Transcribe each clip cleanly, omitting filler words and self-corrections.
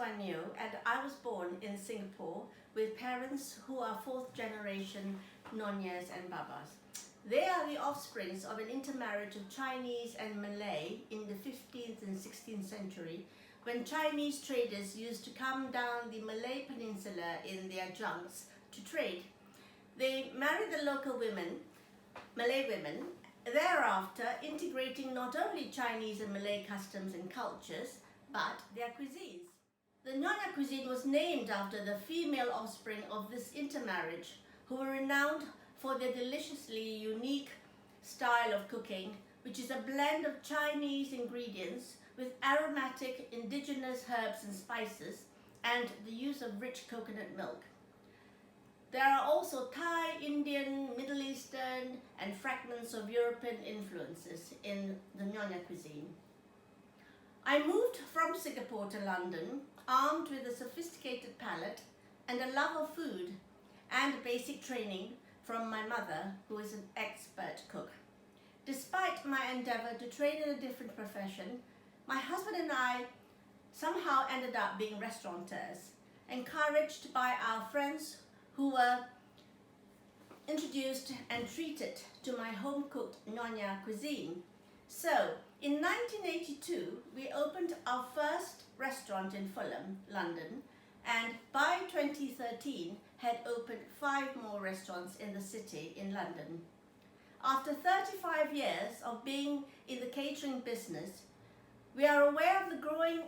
Chuan Neo, and I was born in Singapore with parents who are fourth generation Nonyas and Babas. They are the offsprings of an intermarriage of Chinese and Malay in the 15th and 16th century, when Chinese traders used to come down the Malay Peninsula in their junks to trade. They married the local women, Malay women, thereafter integrating not only Chinese and Malay customs and cultures, but their cuisines. The Nyonya cuisine was named after the female offspring of this intermarriage, who were renowned for their deliciously unique style of cooking, which is a blend of Chinese ingredients with aromatic indigenous herbs and spices, and the use of rich coconut milk. There are also Thai, Indian, Middle Eastern, and fragments of European influences in the Nyonya cuisine. I moved from Singapore to London, armed with a sophisticated palate and a love of food, and basic training from my mother, who is an expert cook. Despite my endeavour to train in a different profession, my husband and I somehow ended up being restaurateurs, encouraged by our friends who were introduced and treated to my home-cooked Nyonya cuisine. So, in 1982, we opened our first restaurant in Fulham, London, and by 2013 had opened 5 more restaurants in the city in London. After 35 years of being in the catering business, we are aware of the growing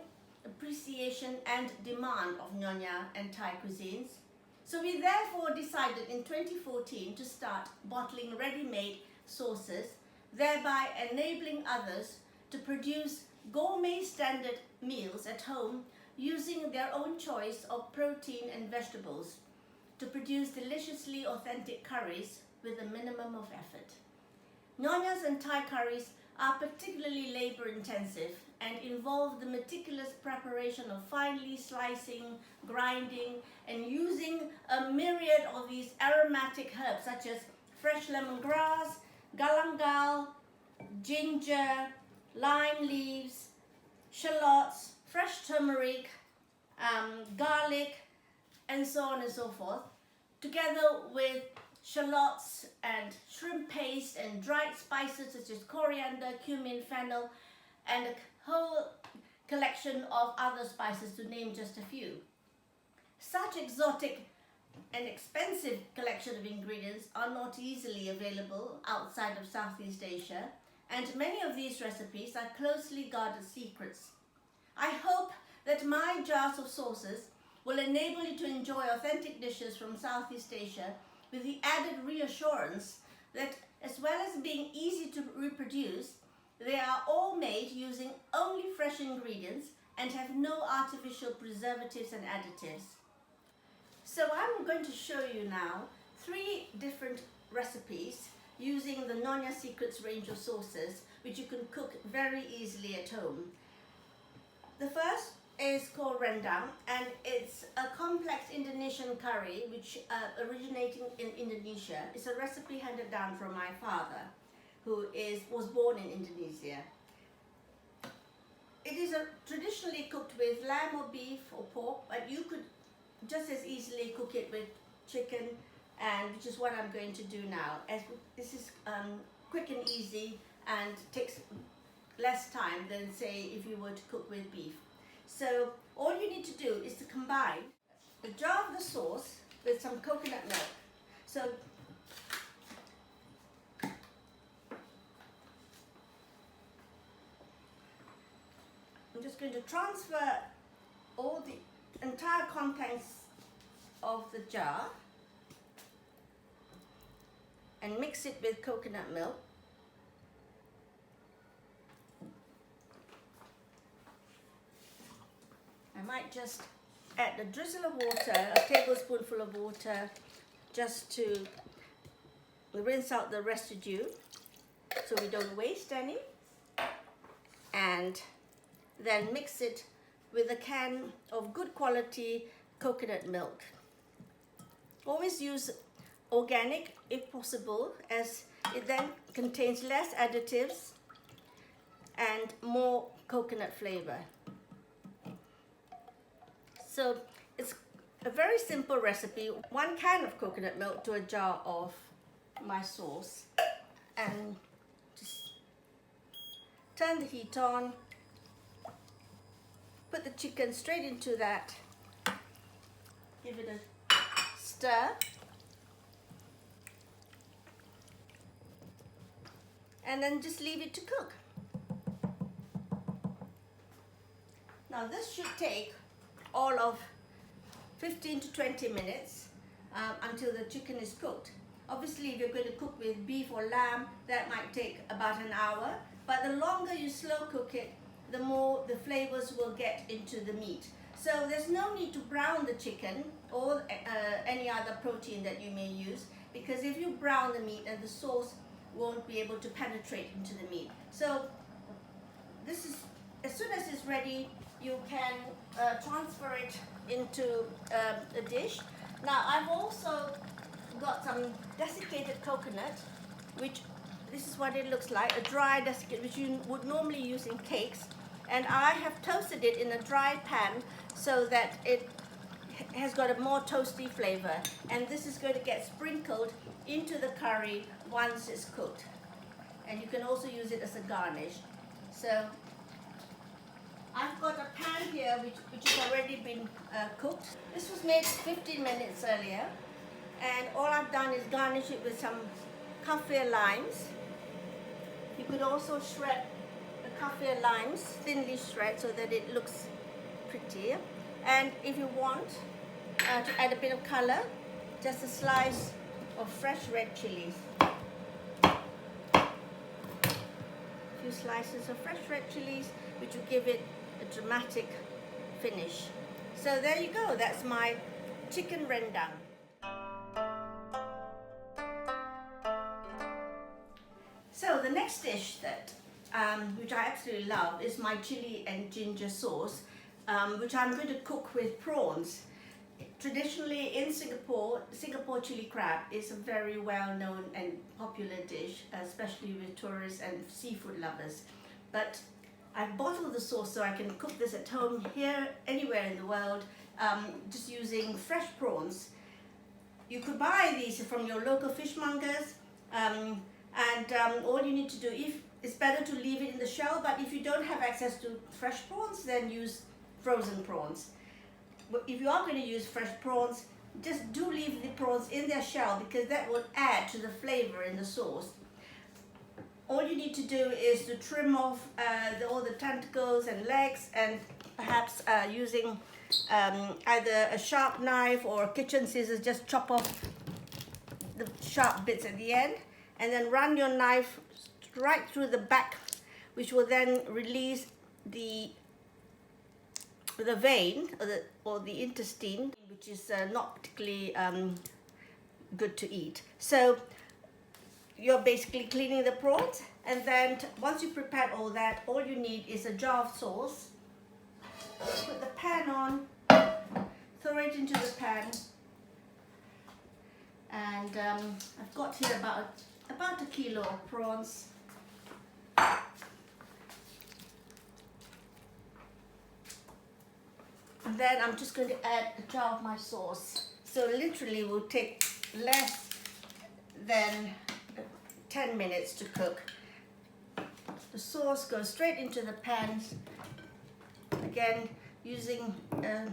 appreciation and demand of Nyonya and Thai cuisines. So we therefore decided in 2014 to start bottling ready-made sauces, thereby enabling others to produce gourmet standard meals at home using their own choice of protein and vegetables to produce deliciously authentic curries with a minimum of effort. Nyonyas and Thai curries are particularly labor-intensive and involve the meticulous preparation of finely slicing, grinding, and using a myriad of these aromatic herbs such as fresh lemongrass, galangal, ginger, lime leaves, shallots, fresh turmeric, garlic, and so on and so forth, together with shallots and shrimp paste and dried spices such as coriander, cumin, fennel, and a whole collection of other spices, to name just a few. Such exotic and expensive collection of ingredients are not easily available outside of Southeast Asia, and many of these recipes are closely guarded secrets. I hope that my jars of sauces will enable you to enjoy authentic dishes from Southeast Asia with the added reassurance that, as well as being easy to reproduce, they are all made using only fresh ingredients and have no artificial preservatives and additives. So I'm going to show you now 3 different recipes using the Nyonya Secrets range of sauces, which you can cook very easily at home. The first is called Rendang, and it's a complex Indonesian curry which originating in Indonesia. It's a recipe handed down from my father, who was born in Indonesia. It is traditionally cooked with lamb or beef or pork, but you could just as easily cook it with chicken, and which is what I'm going to do now. As this is quick and easy and takes less time than, say, if you were to cook with beef. So all you need to do is to combine the jar of the sauce with some coconut milk. So I'm just going to transfer all the entire contents of the jar and mix it with coconut milk. I might just add a drizzle of water, a tablespoonful of water, just to rinse out the residue so we don't waste any, and then mix it with a can of good quality coconut milk. Always use organic if possible, as it then contains less additives and more coconut flavor. So it's a very simple recipe. 1 can of coconut milk to a jar of my sauce, and just turn the heat on, put the chicken straight into that, give it a stir, and then just leave it to cook. Now this should take all of 15 to 20 minutes until the chicken is cooked. Obviously, if you're going to cook with beef or lamb, that might take about an hour, but the longer you slow cook it, the more the flavors will get into the meat. So there's no need to brown the chicken or any other protein that you may use, because if you brown the meat, and the sauce won't be able to penetrate into the meat. So this is, as soon as it's ready, you can transfer it into a dish. Now I've also got some desiccated coconut, which this is what it looks like, a dry desiccated, which you would normally use in cakes, and I have toasted it in a dry pan so that it has got a more toasty flavor, and this is going to get sprinkled into the curry once it's cooked, and you can also use it as a garnish. So I've got a pan here which has already been cooked. This was made 15 minutes earlier, and all I've done is garnish it with some kaffir limes. You could also shred the kaffir limes, thinly shred, so that it looks pretty. And if you want to add a bit of color, just a slice of fresh red chilies. A few slices of fresh red chilies, which will give it a dramatic finish. So there you go, that's my chicken rendang. So the next dish that which I absolutely love is my chili and ginger sauce, which I'm going to cook with prawns. Traditionally in Singapore chili crab is a very well-known and popular dish, especially with tourists and seafood lovers. But I've bottled the sauce so I can cook this at home, here, anywhere in the world, just using fresh prawns. You could buy these from your local fishmongers, and all you need to do, if it's better to leave it in the shell, but if you don't have access to fresh prawns, then use frozen prawns. But if you are going to use fresh prawns, just do leave the prawns in their shell, because that will add to the flavor in the sauce. All you need to do is to trim off all the tentacles and legs, and perhaps using either a sharp knife or kitchen scissors, just chop off the sharp bits at the end, and then run your knife right through the back, which will then release the vein or the intestine, which is not particularly good to eat. So you're basically cleaning the prawns, and then once you prepare all that, all you need is a jar of sauce. Put the pan on, throw it into the pan, and I've got here about a kilo of prawns. And then I'm just going to add a jar of my sauce. So literally will take less than 10 minutes to cook. The sauce goes straight into the pan. Again, using a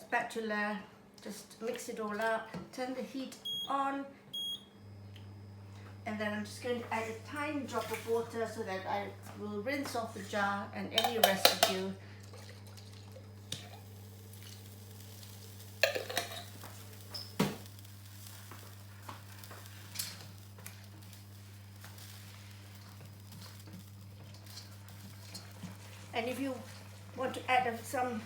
spatula, just mix it all up, turn the heat on, and then I'm just going to add a tiny drop of water so that I will rinse off the jar and any residue. And if you want to add some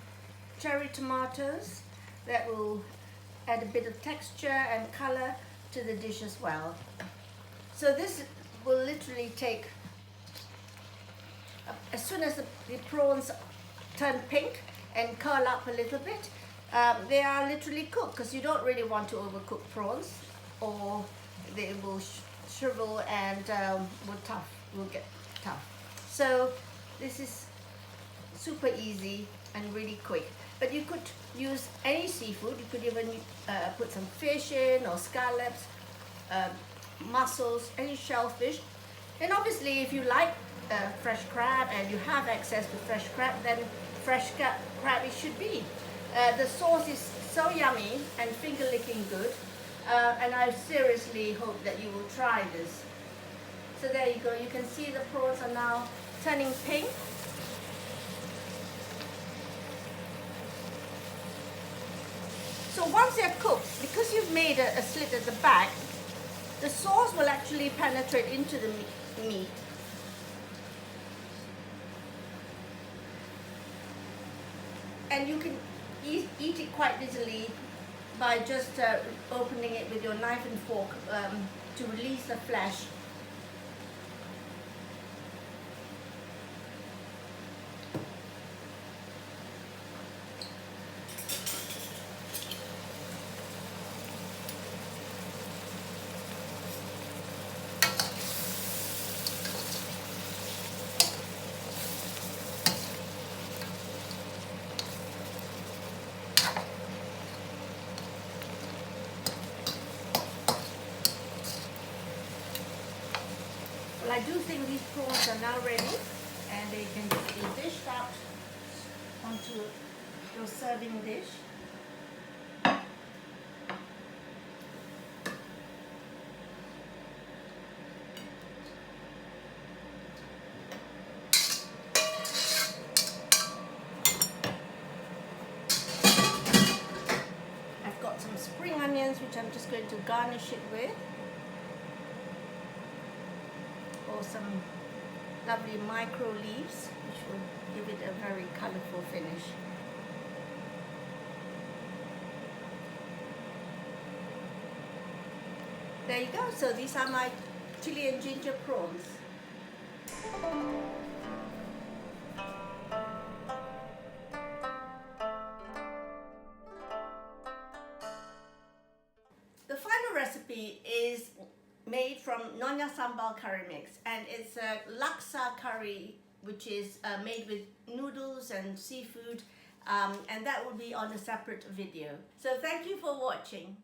cherry tomatoes, that will add a bit of texture and color to the dish as well. So this will literally take, as soon as the prawns turn pink and curl up a little bit, they are literally cooked, because you don't really want to overcook prawns, or they will shrivel and will get tough. So this is super easy and really quick. but you could use any seafood. You could even put some fish in, or scallops, mussels, any shellfish. And obviously if you like fresh crab and you have access to fresh crab, then fresh crab it should be. The sauce is so yummy and finger-licking good, and I seriously hope that you will try this. So there you go, you can see the prawns are now turning pink. So once they're cooked, because you've made a slit at the back, the sauce will actually penetrate into the meat. And you can eat it quite easily by just opening it with your knife and fork to release the flesh. Well, I do think these prawns are now ready, and they can just be dished out onto your serving dish. I've got some spring onions which I'm just going to garnish it with. Or some lovely micro leaves, which will give it a very colourful finish. There you go. So these are my chili and ginger prawns. The final recipe is made from Nyonya Sambal Curry mix, and it's a laksa curry which is made with noodles and seafood, and that will be on a separate video. So thank you for watching.